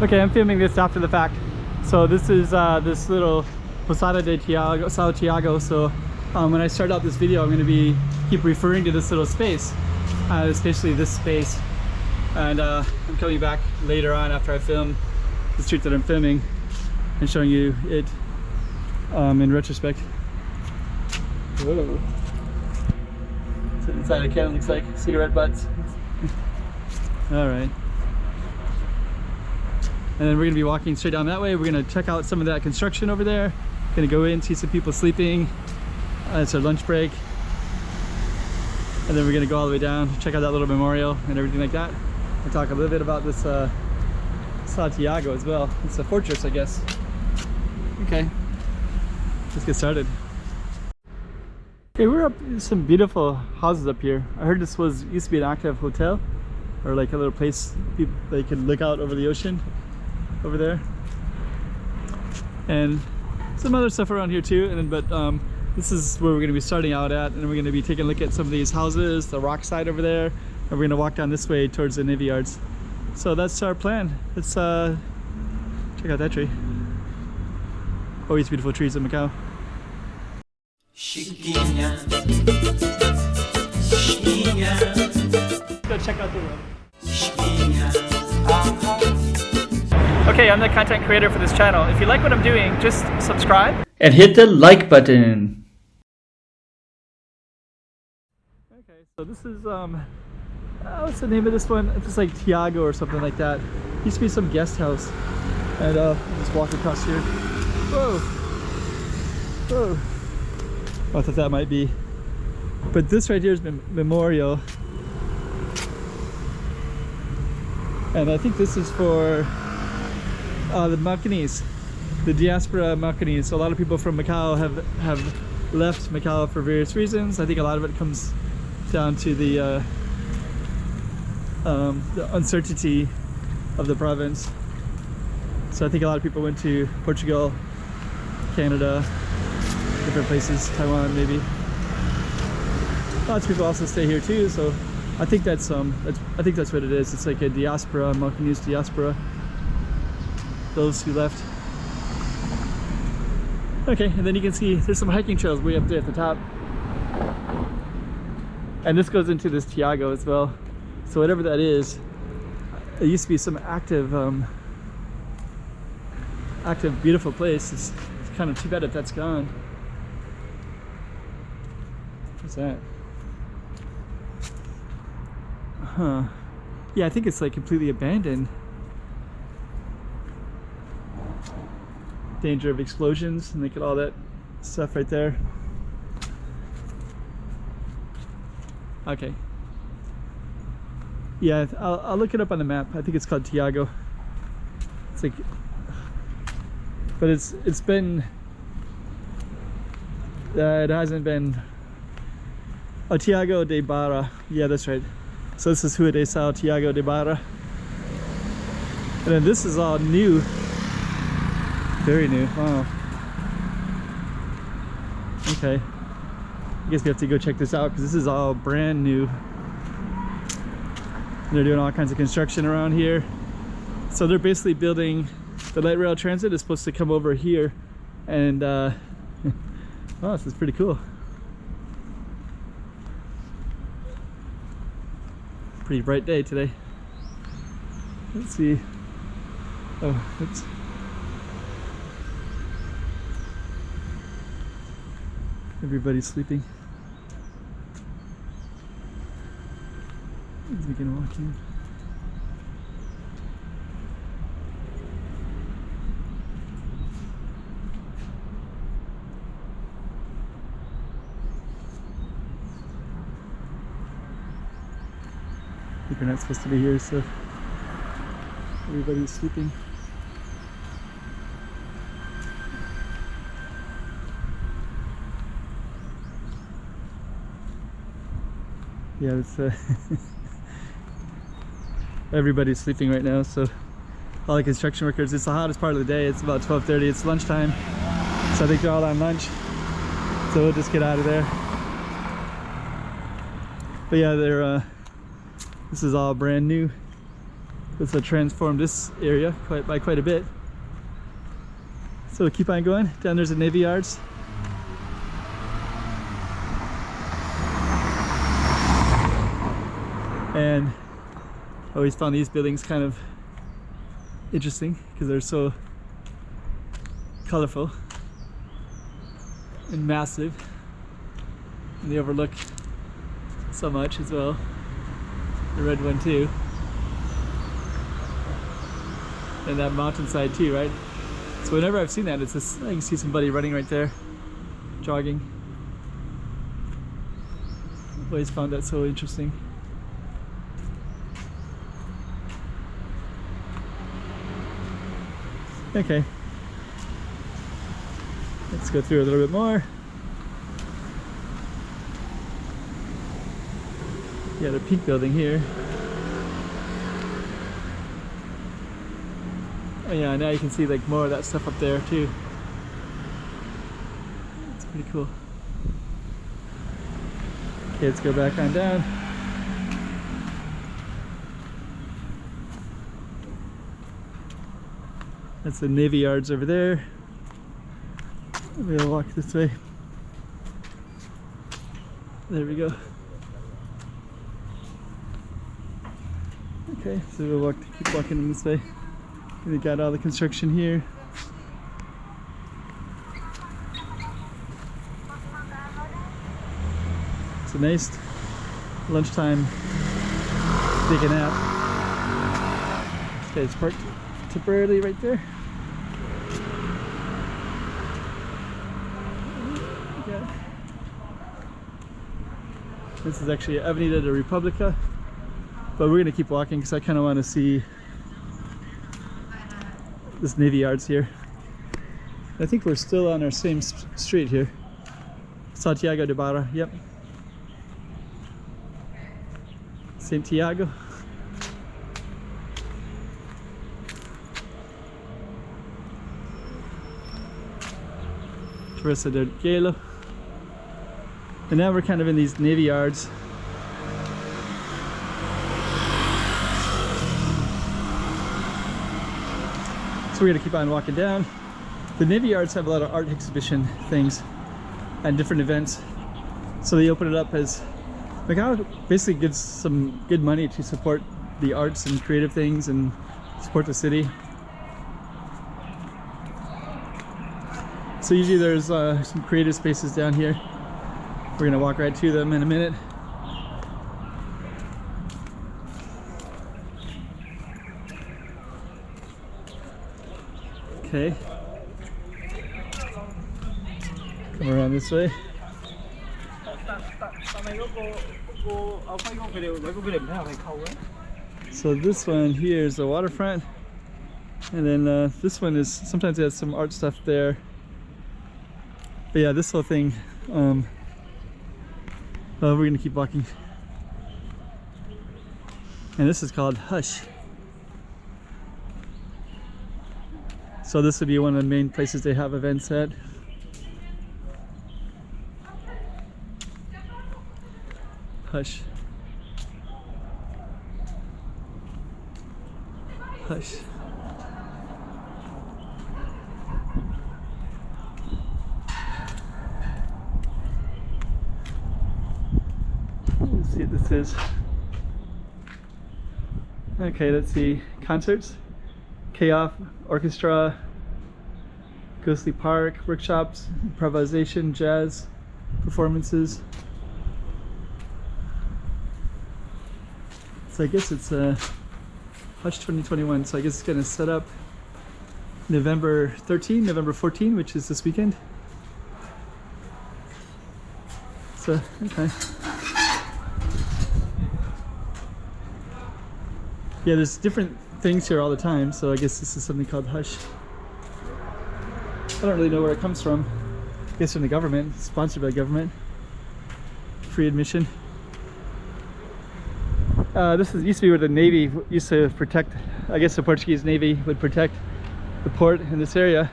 Okay, I'm filming this after the fact. So this is this little Posada de Tiago, Sao Tiago. So when I start out this video, I'm going to keep referring to this little space, especially this space. And I'm coming back later on after I film the street that I'm filming and showing you it in retrospect. Whoa. So inside a can looks like cigarette butts. All right. And then we're gonna be walking straight down that way. We're gonna check out some of that construction over there. Gonna go in, see some people sleeping. It's our lunch break. And then we're gonna go all the way down, check out that little memorial and everything like that. And talk a little bit about this Santiago as well. It's a fortress, I guess. Okay, let's get started. Okay, we're up some beautiful houses up here. I heard this used to be an active hotel, or like a little place they could look out over the ocean over there, and some other stuff around here too. And but this is where we're going to be starting out at, and we're going to be taking a look at some of these houses, the rock side over there, and we're going to walk down this way towards the Navy Yards. So that's our plan. Let's check out that tree. Always beautiful trees in Macau. Chiquinha, Chiquinha. Go check out the room. Chiquinha. Okay, I'm the content creator for this channel. If you like what I'm doing, just subscribe and hit the like button. Okay, so this is what's the name of this one? It's like Tiago or something like that. Used to be some guest house, and just walk across here. Whoa, whoa. I thought that might be, but this right here is Memorial, and I think this is for the Macanese, the diaspora Macanese. So a lot of people from Macau have left Macau for various reasons. I think a lot of it comes down to the uncertainty of the province. So I think a lot of people went to Portugal, Canada, different places, Taiwan maybe. Lots of people also stay here too, so I think that's what it is. It's like a diaspora, Macanese diaspora. Those who left. Okay, and then you can see there's some hiking trails way up there at the top. And this goes into this Tiago as well. So whatever that is, it used to be some active beautiful place. It's kind of too bad that that's gone. What's that? Huh. Yeah, I think it's like completely abandoned. Danger of explosions, and look at all that stuff right there. Okay. Yeah, I'll look it up on the map. I think it's called Tiago. It's like, but it's been. It hasn't been. Oh, Tiago da Barra. Yeah, that's right. So this is Rua de Sa, Tiago da Barra. And then this is all new. Very new. Wow. Okay. I guess we have to go check this out because this is all brand new. They're doing all kinds of construction around here. So they're basically building, the light rail transit is supposed to come over here, and oh, this is pretty cool. Pretty bright day today. Let's see. Oh, oops. Everybody's sleeping. We can walk in. I think we're not supposed to be here, so everybody's sleeping. Yeah, it's everybody's sleeping right now, so all the construction workers, it's the hottest part of the day. It's about 12:30, it's lunchtime, so I think they're all on lunch, so we'll just get out of there. But yeah, they're this is all brand new. This will transform this area by quite a bit. So we'll keep on going. Down there's the Navy Yards. And I always found these buildings kind of interesting because they're so colorful and massive, and they overlook so much as well. The red one too, and that mountainside too, right? So whenever I've seen that, it's just, I can see somebody running right there, jogging. I've always found that so interesting. Okay, let's go through a little bit more. Yeah, the pink building here. Oh yeah, now you can see like more of that stuff up there too. It's pretty cool. Okay, let's go back on down. That's the Navy Yards over there. We'll walk this way. There we go. Okay, so we'll keep walking this way. We got all the construction here. It's a nice lunchtime take a nap. This guy's parked temporarily right there. This is actually Avenida de República, but we're gonna keep walking because I kind of want to see this Navy Yards here. I think we're still on our same street here. Tiago da Barra, yep. Santiago. Teresa del Cielo. And now we're kind of in these Navy Yards. So we're gonna keep on walking down. The Navy Yards have a lot of art exhibition things and different events. So they open it up as, Macau basically gives some good money to support the arts and creative things and support the city. So usually there's some creative spaces down here. We're gonna walk right to them in a minute. Okay. Come around this way. So this one here is the waterfront, and then this one is, sometimes it has some art stuff there. But yeah, this whole thing, we're gonna keep walking. And this is called Hush. So this would be one of the main places they have events at. Hush. Hush. Let's see what this is. Okay, let's see. Concerts, K-Off, orchestra, Ghostly Park, workshops, improvisation, jazz, performances. So I guess it's Hush 2021, so I guess it's gonna set up November 13, November 14, which is this weekend. So, okay. Yeah, there's different things here all the time, so I guess this is something called Hush. I don't really know where it comes from. I guess from the government, sponsored by the government. Free admission. This used to be where the Navy used to protect, I guess the Portuguese Navy would protect the port in this area.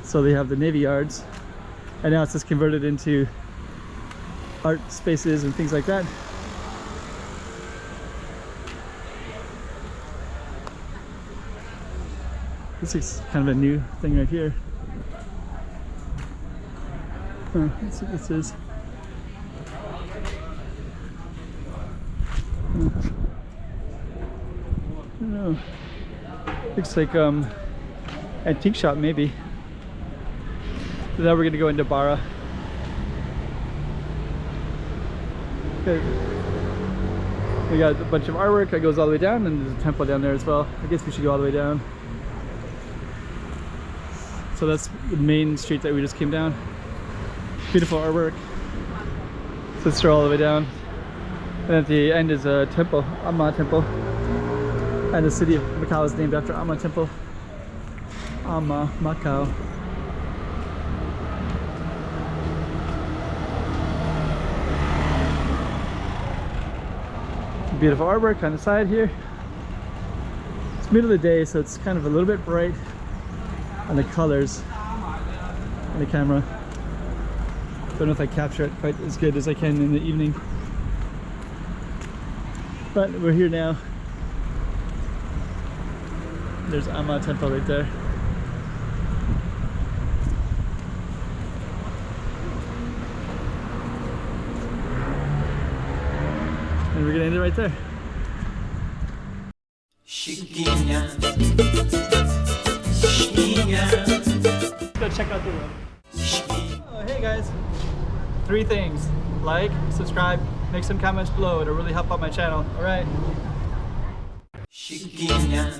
So they have the Navy Yards, and now it's just converted into art spaces and things like that. This is kind of a new thing right here. Let's see what this is. I don't know. Looks like antique shop maybe. So now we're gonna go into Barra. Okay. We got a bunch of artwork that goes all the way down, and there's a temple down there as well. I guess we should go all the way down. So that's the main street that we just came down. Beautiful artwork. So let's stroll all the way down. And at the end is a temple, Amma Temple. And the city of Macau is named after Amma Temple. Amma, Macau. Beautiful artwork on the side here. It's middle of the day, so it's kind of a little bit bright on the colors on the camera. Don't know if I capture it quite as good as I can in the evening. But we're here now. There's Amma Temple right there. And we're gonna end it right there. Go check out the room. Oh, hey guys. 3 things. Like, subscribe, make some comments below. It'll really help out my channel. Alright. Chiquinha.